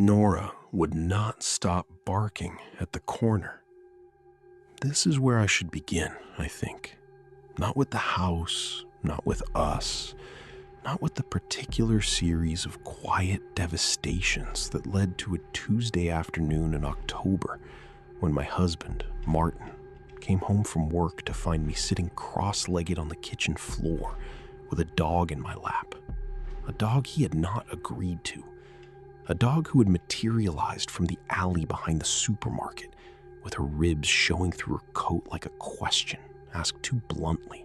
Nora would not stop barking at the corner. This is where I should begin, I think. Not with the house, not with us, not with the particular series of quiet devastations that led to a Tuesday afternoon in October when my husband, Martin, came home from work to find me sitting cross-legged on the kitchen floor with a dog in my lap. A dog he had not agreed to. A dog who had materialized from the alley behind the supermarket, with her ribs showing through her coat like a question asked too bluntly.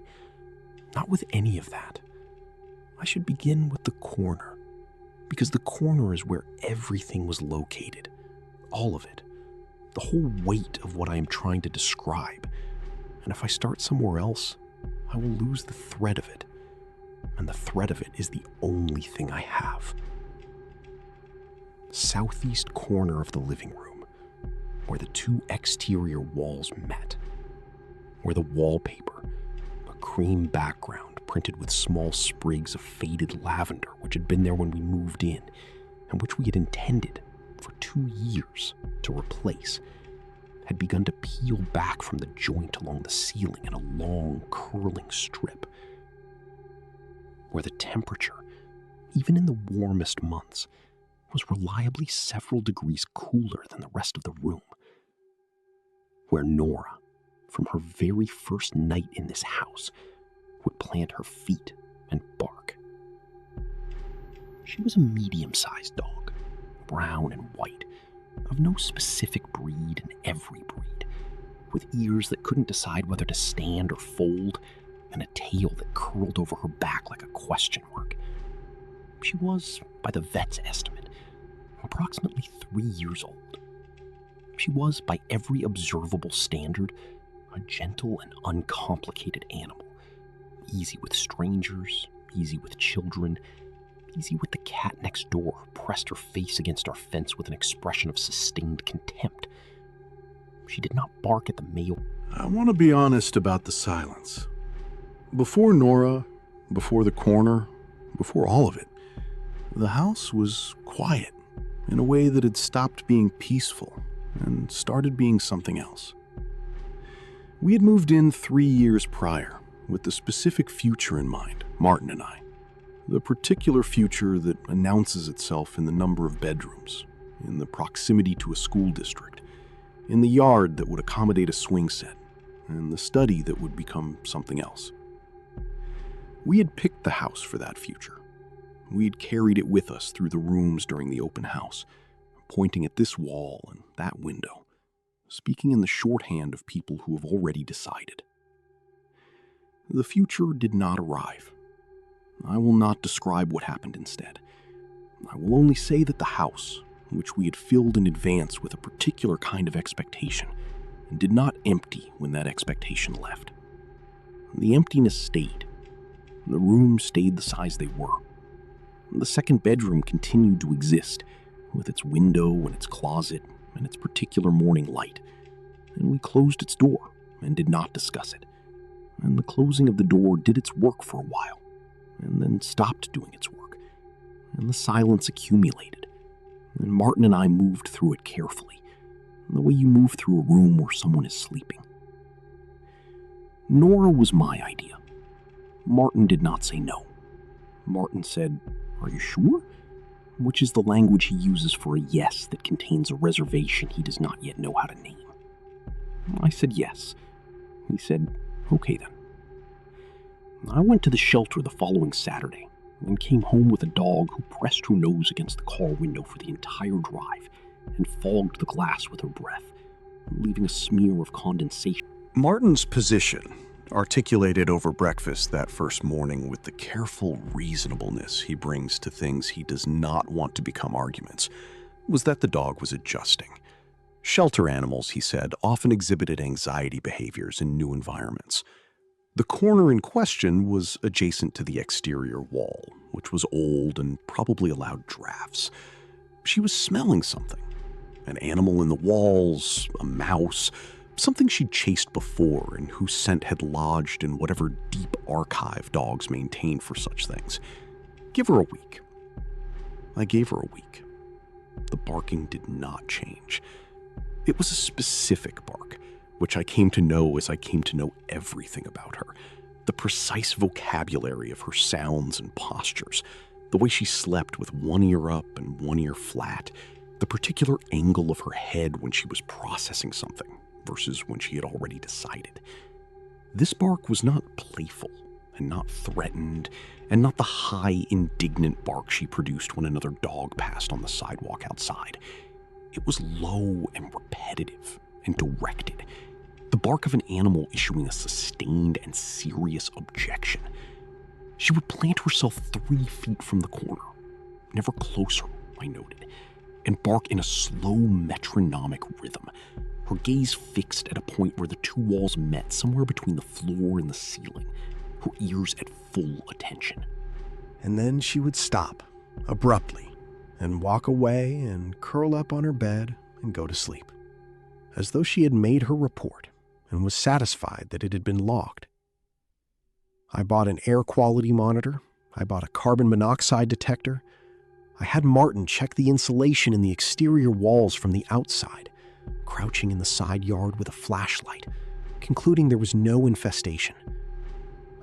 Not with any of that. I should begin with the corner, because the corner is where everything was located. All of it. The whole weight of what I am trying to describe. And if I start somewhere else, I will lose the thread of it. And the thread of it is the only thing I have. Southeast corner of the living room, where the two exterior walls met, where the wallpaper, a cream background printed with small sprigs of faded lavender which had been there when we moved in, and which we had intended for 2 years to replace, had begun to peel back from the joint along the ceiling in a long, curling strip, where the temperature, even in the warmest months, was reliably several degrees cooler than the rest of the room, where Nora, from her very first night in this house, would plant her feet and bark. She was a medium-sized dog, brown and white, of no specific breed and every breed, with ears that couldn't decide whether to stand or fold, and a tail that curled over her back like a question mark. She was, by the vet's estimate, approximately 3 years old. She was, by every observable standard, a gentle and uncomplicated animal, easy with strangers, easy with children, easy with the cat next door who pressed her face against our fence with an expression of sustained contempt. She did not bark at the mail. I want to be honest about the silence. Before Nora, before the corner, before all of it, the house was quiet in a way that had stopped being peaceful and started being something else. We had moved in 3 years prior with the specific future in mind, Martin and I. The particular future that announces itself in the number of bedrooms, in the proximity to a school district, in the yard that would accommodate a swing set, and the study that would become something else. We had picked the house for that future. We had carried it with us through the rooms during the open house, pointing at this wall and that window, speaking in the shorthand of people who have already decided. The future did not arrive. I will not describe what happened instead. I will only say that the house, which we had filled in advance with a particular kind of expectation, did not empty when that expectation left. The emptiness stayed. The rooms stayed the size they were. The second bedroom continued to exist, with its window and its closet and its particular morning light, and we closed its door and did not discuss it. And the closing of the door did its work for a while, and then stopped doing its work, and the silence accumulated, and Martin and I moved through it carefully, the way you move through a room where someone is sleeping. Nora was my idea. Martin did not say no. Martin said, "Are you sure?" Which is the language he uses for a yes that contains a reservation he does not yet know how to name. I said yes. He said, "Okay then." I went to the shelter the following Saturday and came home with a dog who pressed her nose against the car window for the entire drive and fogged the glass with her breath, leaving a smear of condensation. Martin's position, articulated over breakfast that first morning with the careful reasonableness he brings to things he does not want to become arguments, was that the dog was adjusting. Shelter animals, he said, often exhibited anxiety behaviors in new environments. The corner in question was adjacent to the exterior wall, which was old and probably allowed drafts. She was smelling something. An animal in the walls, a mouse, something she'd chased before and whose scent had lodged in whatever deep archive dogs maintain for such things. Give her a week. I gave her a week. The barking did not change. It was a specific bark, which I came to know as I came to know everything about her. The precise vocabulary of her sounds and postures, the way she slept with one ear up and one ear flat, the particular angle of her head when she was processing something versus when she had already decided. This bark was not playful and not threatened and not the high, indignant bark she produced when another dog passed on the sidewalk outside. It was low and repetitive and directed. The bark of an animal issuing a sustained and serious objection. She would plant herself 3 feet from the corner, never closer, I noted, and bark in a slow metronomic rhythm, her gaze fixed at a point where the two walls met somewhere between the floor and the ceiling, her ears at full attention. And then she would stop, abruptly, and walk away and curl up on her bed and go to sleep, as though she had made her report and was satisfied that it had been logged. I bought an air quality monitor. I bought a carbon monoxide detector. I had Martin check the insulation in the exterior walls from the outside, crouching in the side yard with a flashlight, concluding there was no infestation.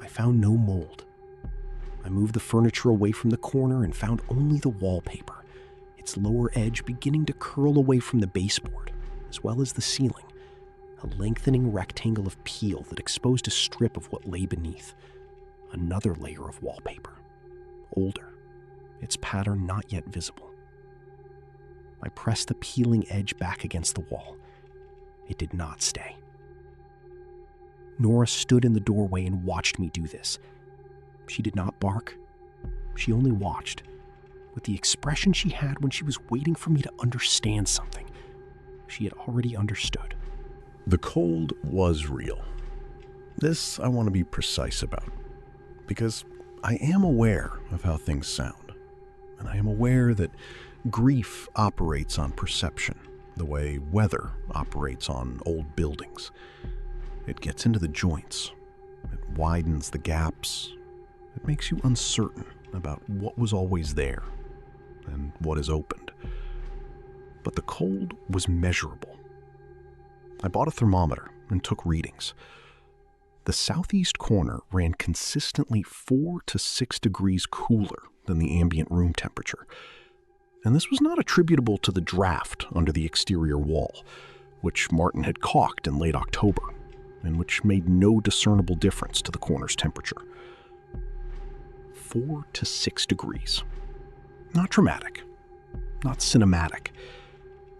I found no mold. I moved the furniture away from the corner and found only the wallpaper, its lower edge beginning to curl away from the baseboard, as well as the ceiling, a lengthening rectangle of peel that exposed a strip of what lay beneath, another layer of wallpaper, older, its pattern not yet visible. I pressed the peeling edge back against the wall. It did not stay. Nora stood in the doorway and watched me do this. She did not bark. She only watched, with the expression she had when she was waiting for me to understand something she had already understood. The cold was real. This I want to be precise about, because I am aware of how things sound, and I am aware that grief operates on perception, the way weather operates on old buildings. It gets into the joints. It widens the gaps. It makes you uncertain about what was always there and what is opened. But the cold was measurable. I bought a thermometer and took readings. The southeast corner ran consistently 4 to 6 degrees cooler than the ambient room temperature. And this was not attributable to the draft under the exterior wall, which Martin had caulked in late October, and which made no discernible difference to the corner's temperature. 4 to 6 degrees. Not dramatic, not cinematic,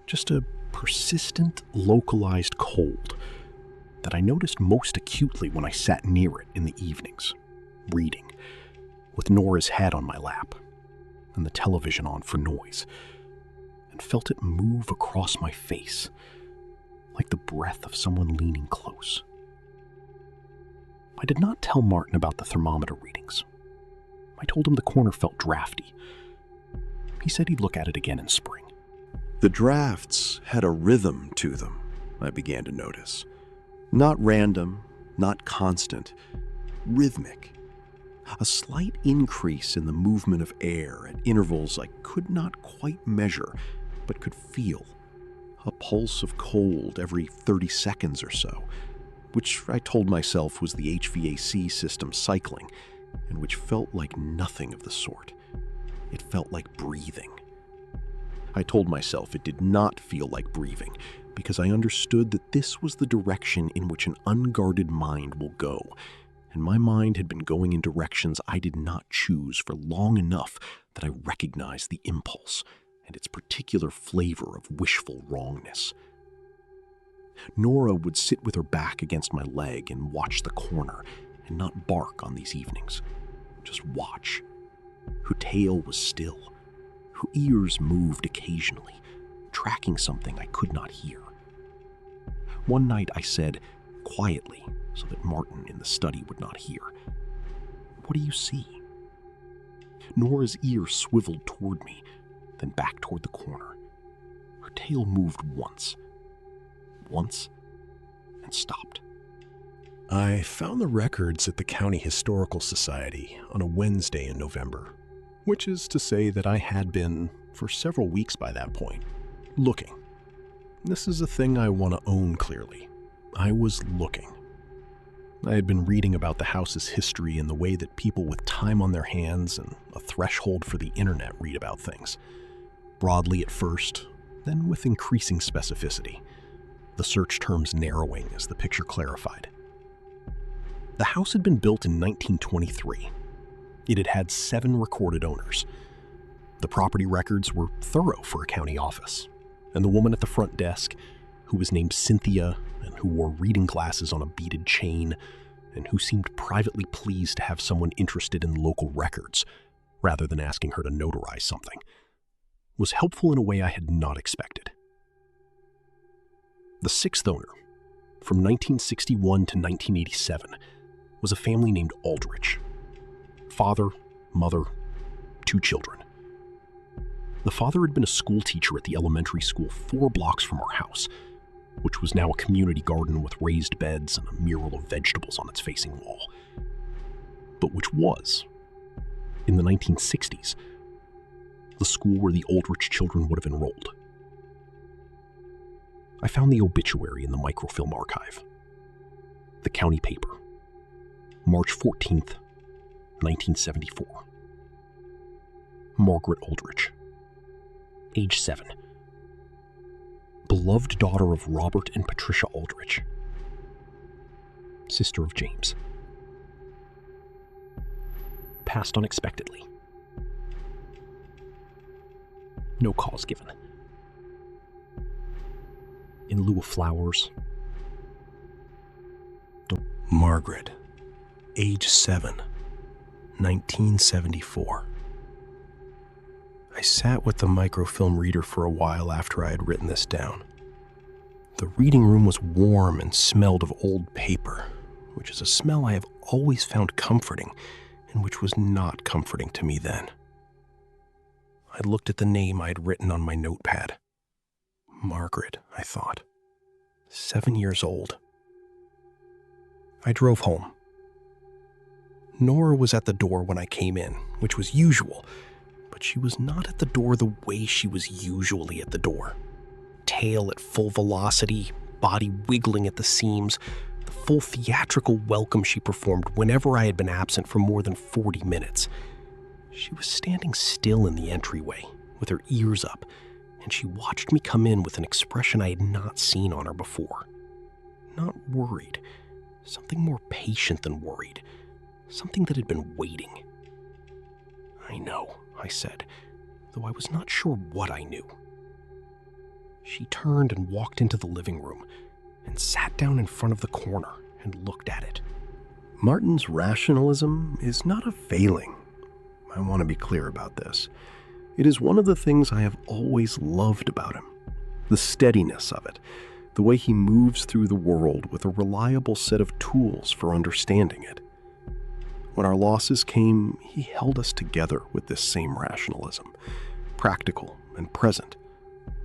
just a persistent, localized cold that I noticed most acutely when I sat near it in the evenings, reading, with Nora's head on my lap and the television on for noise, and felt it move across my face like the breath of someone leaning close. I did not tell Martin about the thermometer readings. I told him the corner felt drafty. He said he'd look at it again in spring. The drafts had a rhythm to them, I began to notice. Not random, not constant, rhythmic. A slight increase in the movement of air at intervals I could not quite measure, but could feel. A pulse of cold every 30 seconds or so, which I told myself was the HVAC system cycling, and which felt like nothing of the sort. It felt like breathing. I told myself it did not feel like breathing, because I understood that this was the direction in which an unguarded mind will go, and my mind had been going in directions I did not choose for long enough that I recognized the impulse and its particular flavor of wishful wrongness. Nora would sit with her back against my leg and watch the corner and not bark on these evenings, just watch. Her tail was still. Her ears moved occasionally, tracking something I could not hear. One night I said, quietly, so that Martin in the study would not hear, "What do you see?" Nora's ear swiveled toward me, then back toward the corner. Her tail moved once, and stopped. I found the records at the County Historical Society on a Wednesday in November, which is to say that I had been for several weeks by that point, looking. This is a thing I want to own clearly. I was looking. I had been reading about the house's history and the way that people with time on their hands and a threshold for the internet read about things. Broadly at first, then with increasing specificity, the search terms narrowing as the picture clarified. The house had been built in 1923. It had had 7 recorded owners. The property records were thorough for a county office, and the woman at the front desk, who was named Cynthia and who wore reading glasses on a beaded chain, and who seemed privately pleased to have someone interested in local records, rather than asking her to notarize something, was helpful in a way I had not expected. The 6th owner, from 1961 to 1987, was a family named Aldrich. Father, mother, 2 children. The father had been a school teacher at the elementary school 4 blocks from our house, which was now a community garden with raised beds and a mural of vegetables on its facing wall. But which was, in the 1960s, the school where the Aldrich children would have enrolled. I found the obituary in the microfilm archive. The county paper, March 14th, 1974. Margaret Aldrich, age 7. Beloved daughter of Robert and Patricia Aldrich. Sister of James. Passed unexpectedly. No cause given. In lieu of flowers. Margaret, age 7, 1974. I sat with the microfilm reader for a while after I had written this down. The reading room was warm and smelled of old paper, which is a smell I have always found comforting and which was not comforting to me then. I looked at the name I had written on my notepad. Margaret, I thought. 7 years old. I drove home. Nora was at the door when I came in, which was usual, but she was not at the door the way she was usually at the door. Tail at full velocity, body wiggling at the seams, the full theatrical welcome she performed whenever I had been absent for more than 40 minutes. She was standing still in the entryway, with her ears up, and she watched me come in with an expression I had not seen on her before. Not worried, something more patient than worried, something that had been waiting. I know, I said, though I was not sure what I knew. She turned and walked into the living room and sat down in front of the corner and looked at it. Martin's rationalism is not a failing. I want to be clear about this. It is one of the things I have always loved about him. The steadiness of it, the way he moves through the world with a reliable set of tools for understanding it. When our losses came, he held us together with this same rationalism, practical and present,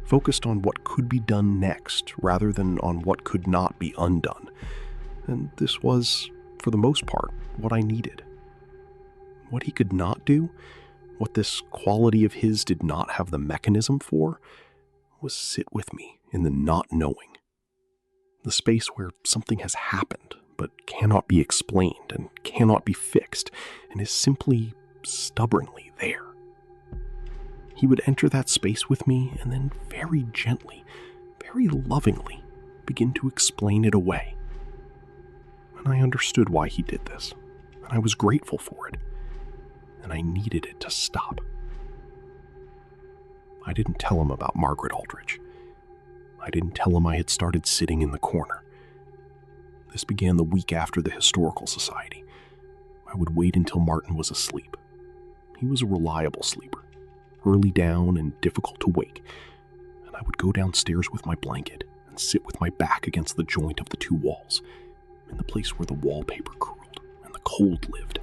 focused on what could be done next rather than on what could not be undone. And this was, for the most part, what I needed. What he could not do, what this quality of his did not have the mechanism for, was sit with me in the not knowing. The space where something has happened but cannot be explained and cannot be fixed and is simply stubbornly there. He would enter that space with me and then very gently, very lovingly begin to explain it away. And I understood why he did this, and I was grateful for it, and I needed it to stop. I didn't tell him about Margaret Aldrich. I didn't tell him I had started sitting in the corner. This began the week after the Historical Society. I would wait until Martin was asleep. He was a reliable sleeper, early down and difficult to wake, and I would go downstairs with my blanket and sit with my back against the joint of the 2 walls, in the place where the wallpaper curled and the cold lived.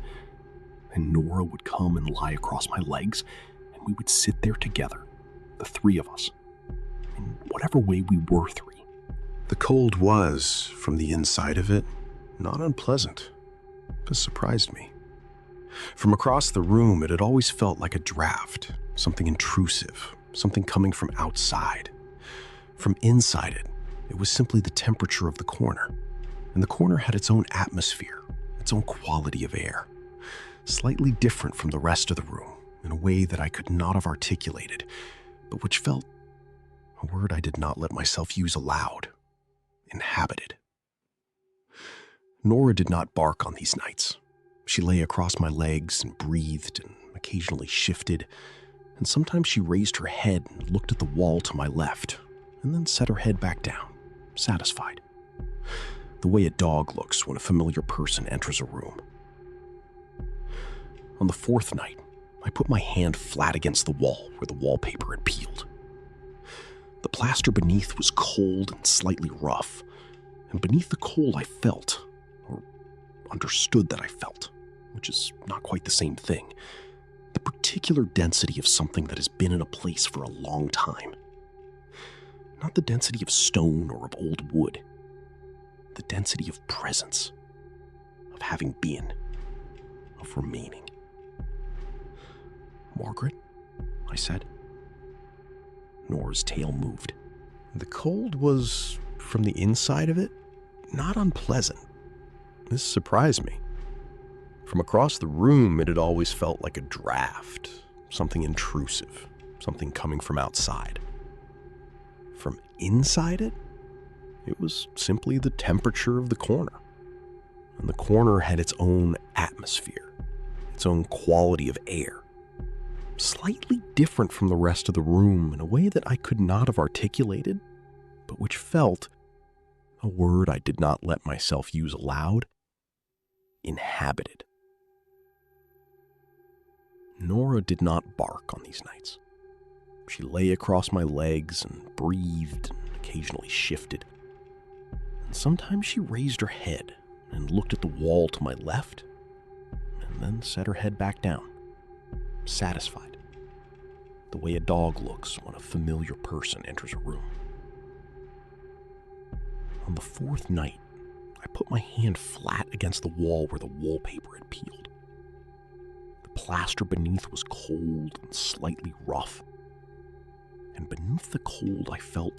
And Nora would come and lie across my legs, and we would sit there together, the 3 of us, in whatever way we were 3. The cold was, from the inside of it, not unpleasant. It surprised me. From across the room, it had always felt like a draft, something intrusive, something coming from outside. From inside it, it was simply the temperature of the corner. And the corner had its own atmosphere, its own quality of air, slightly different from the rest of the room in a way that I could not have articulated, but which felt, a word I did not let myself use aloud, inhabited. Nora did not bark on these nights. She lay across my legs and breathed and occasionally shifted, and sometimes she raised her head and looked at the wall to my left, and then set her head back down, satisfied. The way a dog looks when a familiar person enters a room. On the fourth night, I put my hand flat against the wall where the wallpaper had peeled. The plaster beneath was cold and slightly rough, and beneath the cold I felt, or understood that I felt, which is not quite the same thing, the particular density of something that has been in a place for a long time. Not the density of stone or of old wood, the density of presence, of having been, of remaining. "Margaret?" I said. Nora's tail moved. The cold was, from the inside of it, not unpleasant. This surprised me. From across the room, it had always felt like a draft, something intrusive, something coming from outside. From inside it, it was simply the temperature of the corner. And the corner had its own atmosphere, its own quality of air, slightly different from the rest of the room in a way that I could not have articulated, but which felt, a word I did not let myself use aloud, inhabited. Nora did not bark on these nights. She lay across my legs and breathed and occasionally shifted. And sometimes she raised her head and looked at the wall to my left, and then set her head back down, satisfied, the way a dog looks when a familiar person enters a room. On the fourth night, I put my hand flat against the wall where the wallpaper had peeled. The plaster beneath was cold and slightly rough, and beneath the cold I felt,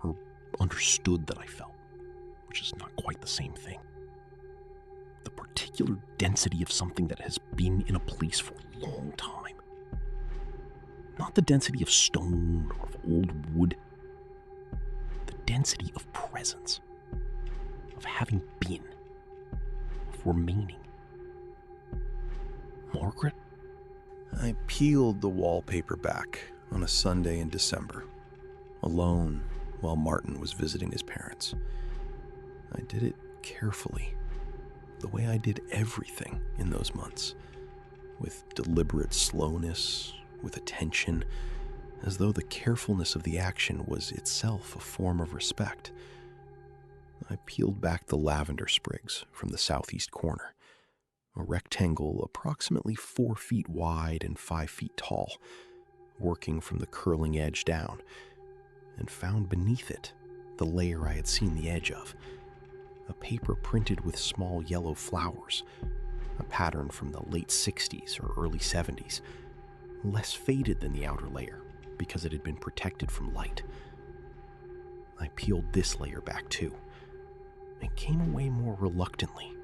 or understood that I felt, which is not quite the same thing, the particular density of something that has been in a place for a long time. Not the density of stone or of old wood, the density of presence, of having been, of remaining. "Margaret?" I peeled the wallpaper back on a Sunday in December, alone while Martin was visiting his parents. I did it carefully, the way I did everything in those months, with deliberate slowness, with attention, as though the carefulness of the action was itself a form of respect. I peeled back the lavender sprigs from the southeast corner, a rectangle approximately 4 feet wide and 5 feet tall, working from the curling edge down, and found beneath it the layer I had seen the edge of, a paper printed with small yellow flowers, a pattern from the late 60s or early 70s, less faded than the outer layer because it had been protected from light. I peeled this layer back too, and came away more reluctantly,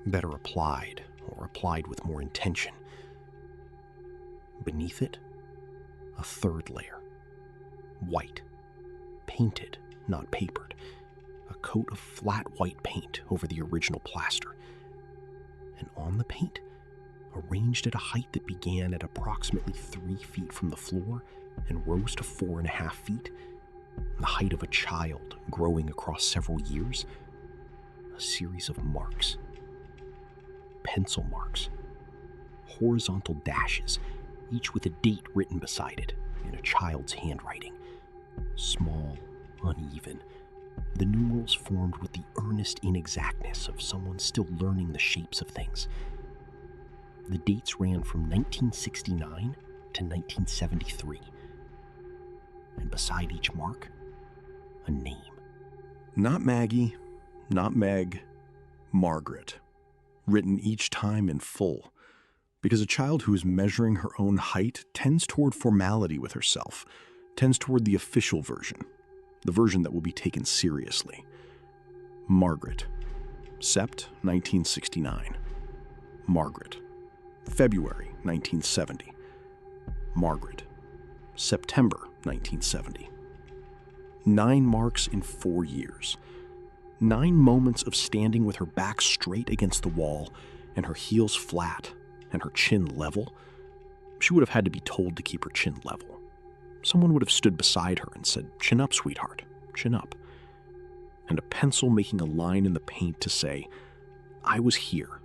better applied, or applied with more intention. Beneath it, a third layer, white, painted, not papered, a coat of flat white paint over the original plaster, and on the paint, arranged at a height that began at approximately 3 feet from the floor and rose to 4.5 feet, the height of a child growing across several years, a series of marks, pencil marks, horizontal dashes, each with a date written beside it in a child's handwriting, small, uneven, the numerals formed with the earnest inexactness of someone still learning the shapes of things. The dates ran from 1969 to 1973, and beside each mark, a name. Not Maggie, not Meg, Margaret, written each time in full, Because a child who is measuring her own height tends toward formality with herself, tends toward the official version, the version that will be taken seriously. Margaret, Sept. 1969. Margaret, February 1970. Margaret, September 1970. 9 marks in 4 years. 9 moments of standing with her back straight against the wall and her heels flat and her chin level. She would have had to be told to keep her chin level. Someone would have stood beside her and said, "Chin up, sweetheart, chin up." And a pencil making a line in the paint to say, "I was here.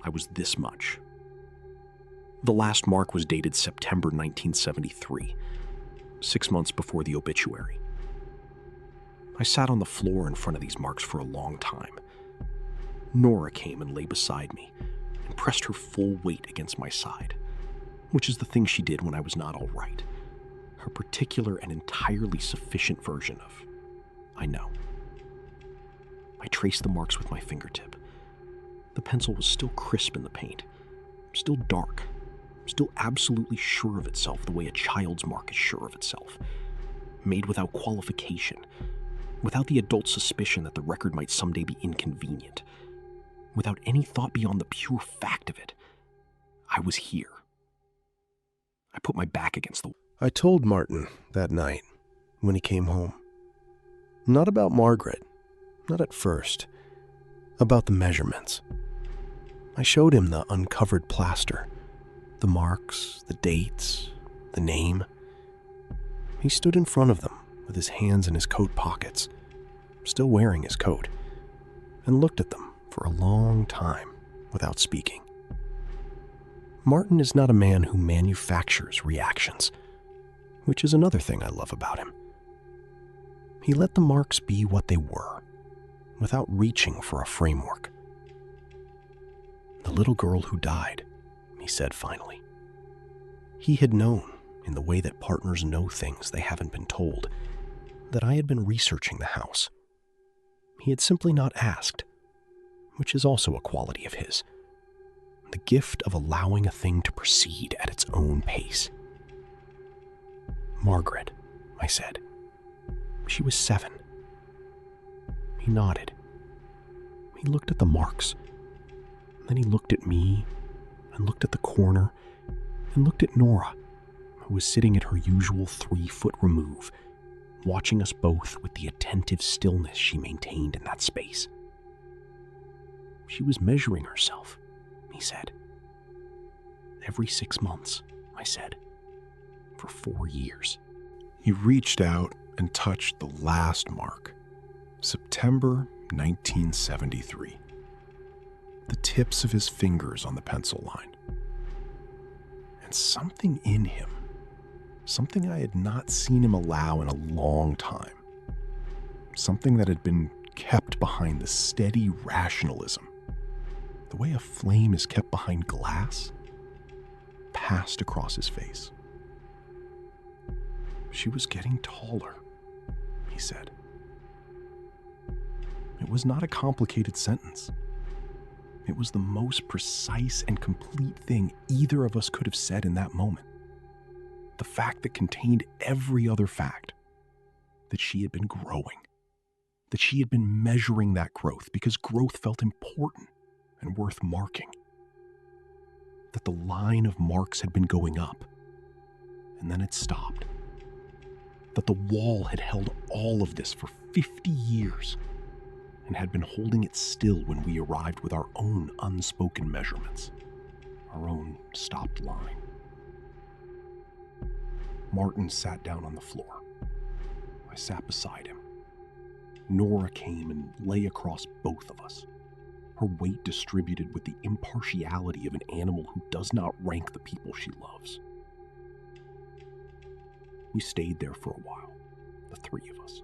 I was this much." The last mark was dated September 1973, 6 months before the obituary. I sat on the floor in front of these marks for a long time. Nora came and lay beside me and pressed her full weight against my side, which is the thing she did when I was not all right. Her particular and entirely sufficient version of, "I know." I traced the marks with my fingertip. The pencil was still crisp in the paint, still dark, still absolutely sure of itself the way a child's mark is sure of itself, made without qualification, without the adult suspicion that the record might someday be inconvenient, without any thought beyond the pure fact of it. I was here. I put my back against the wall. I told Martin that night when he came home. Not about Margaret, not at first, about the measurements. I showed him the uncovered plaster, the marks, the dates, the name. He stood in front of them with his hands in his coat pockets, still wearing his coat, and looked at them for a long time without speaking. Martin is not a man who manufactures reactions, which is another thing I love about him. He let the marks be what they were, without reaching for a framework. "The little girl who died," he said finally. He had known, in the way that partners know things they haven't been told, that I had been researching the house. He had simply not asked, which is also a quality of his. The gift of allowing a thing to proceed at its own pace. "Margaret," I said. "She was 7. He nodded. He looked at the marks. Then he looked at me, and looked at the corner, and looked at Nora, who was sitting at her usual 3-foot remove, watching us both with the attentive stillness she maintained in that space. She was measuring herself, he said. "Every 6 months," I said, "for 4 years. He reached out and touched the last mark, September 1973. The tips of his fingers on the pencil line. And something in him, something I had not seen him allow in a long time, something that had been kept behind the steady rationalism, the way a flame is kept behind glass, passed across his face. "She was getting taller," he said. It was not a complicated sentence. It was the most precise and complete thing either of us could have said in that moment. The fact that contained every other fact, that she had been growing, that she had been measuring that growth because growth felt important and worth marking, that the line of marks had been going up, and then it stopped, that the wall had held all of this for 50 years, and had been holding it still when we arrived with our own unspoken measurements, our own stopped line. Martin sat down on the floor. I sat beside him. Nora came and lay across both of us, her weight distributed with the impartiality of an animal who does not rank the people she loves. We stayed there for a while, the 3 of us.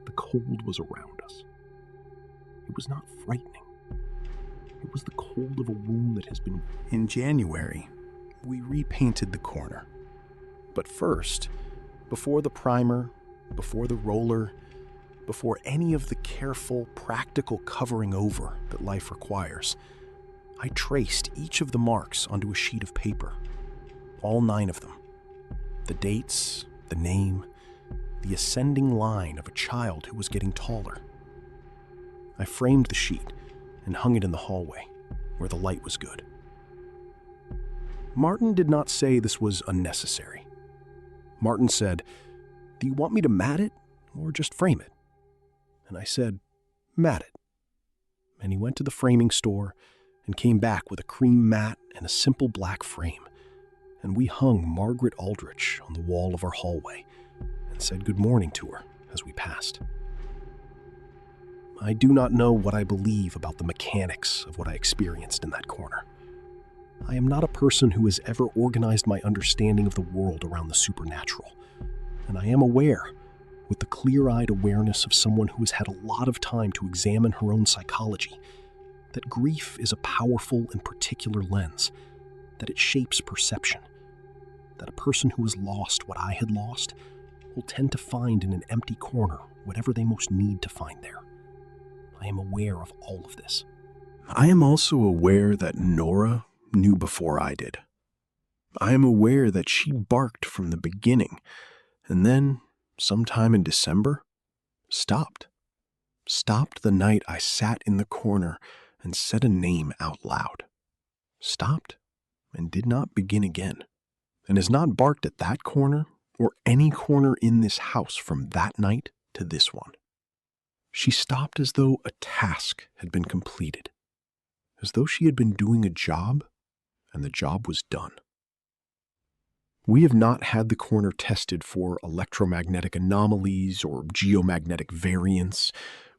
The cold was around us. It was not frightening. It was the cold of a wound that has been... In January, we repainted the corner. But first, before the primer, before the roller, before any of the careful, practical covering over that life requires, I traced each of the marks onto a sheet of paper, all 9 of them. The dates, the name, the ascending line of a child who was getting taller. I framed the sheet and hung it in the hallway, where the light was good. Martin did not say this was unnecessary. Martin said, "Do you want me to mat it or just frame it?" And I said, "Mat it." And he went to the framing store and came back with a cream mat and a simple black frame. And we hung Margaret Aldrich on the wall of our hallway and said good morning to her as we passed. I do not know what I believe about the mechanics of what I experienced in that corner. I am not a person who has ever organized my understanding of the world around the supernatural, and I am aware, with the clear-eyed awareness of someone who has had a lot of time to examine her own psychology, that grief is a powerful and particular lens, that it shapes perception, that a person who has lost what I had lost will tend to find in an empty corner whatever they most need to find there. I am aware of all of this. I am also aware that Nora knew before I did. I am aware that she barked from the beginning, and then, sometime in December, stopped. Stopped the night I sat in the corner and said a name out loud. Stopped and did not begin again, and has not barked at that corner or any corner in this house from that night to this one. She stopped as though a task had been completed, as though she had been doing a job and the job was done. We have not had the corner tested for electromagnetic anomalies or geomagnetic variance,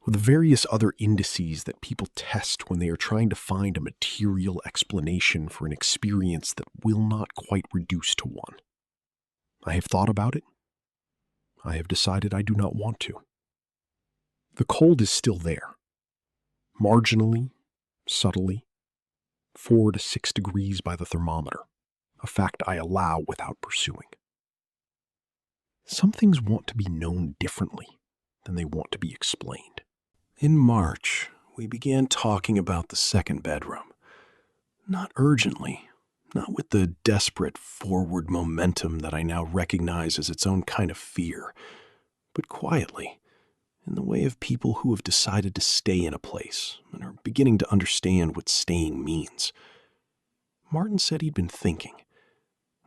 or the various other indices that people test when they are trying to find a material explanation for an experience that will not quite reduce to one. I have thought about it. I have decided I do not want to. The cold is still there, marginally, subtly, 4 to 6 degrees by the thermometer, a fact I allow without pursuing. Some things want to be known differently than they want to be explained. In March, we began talking about the second bedroom. Not urgently, not with the desperate forward momentum that I now recognize as its own kind of fear, but quietly, in the way of people who have decided to stay in a place and are beginning to understand what staying means. Martin said he'd been thinking.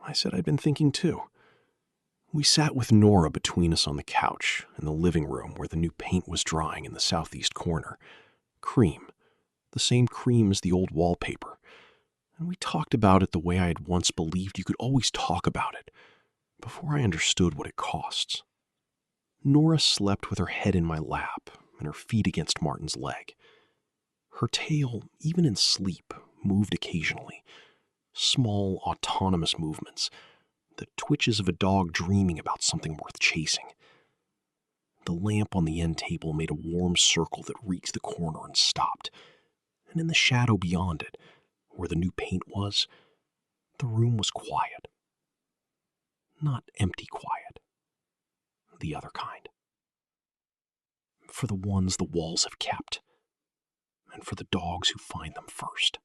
I said I'd been thinking too. We sat with Nora between us on the couch in the living room where the new paint was drying in the southeast corner. Cream. The same cream as the old wallpaper. And we talked about it the way I had once believed you could always talk about it, before I understood what it costs. Nora slept with her head in my lap and her feet against Martin's leg. Her tail, even in sleep, moved occasionally. Small, autonomous movements, the twitches of a dog dreaming about something worth chasing. The lamp on the end table made a warm circle that reached the corner and stopped, and in the shadow beyond it, where the new paint was, the room was quiet. Not empty quiet. The other kind. For the ones the walls have kept, and for the dogs who find them first.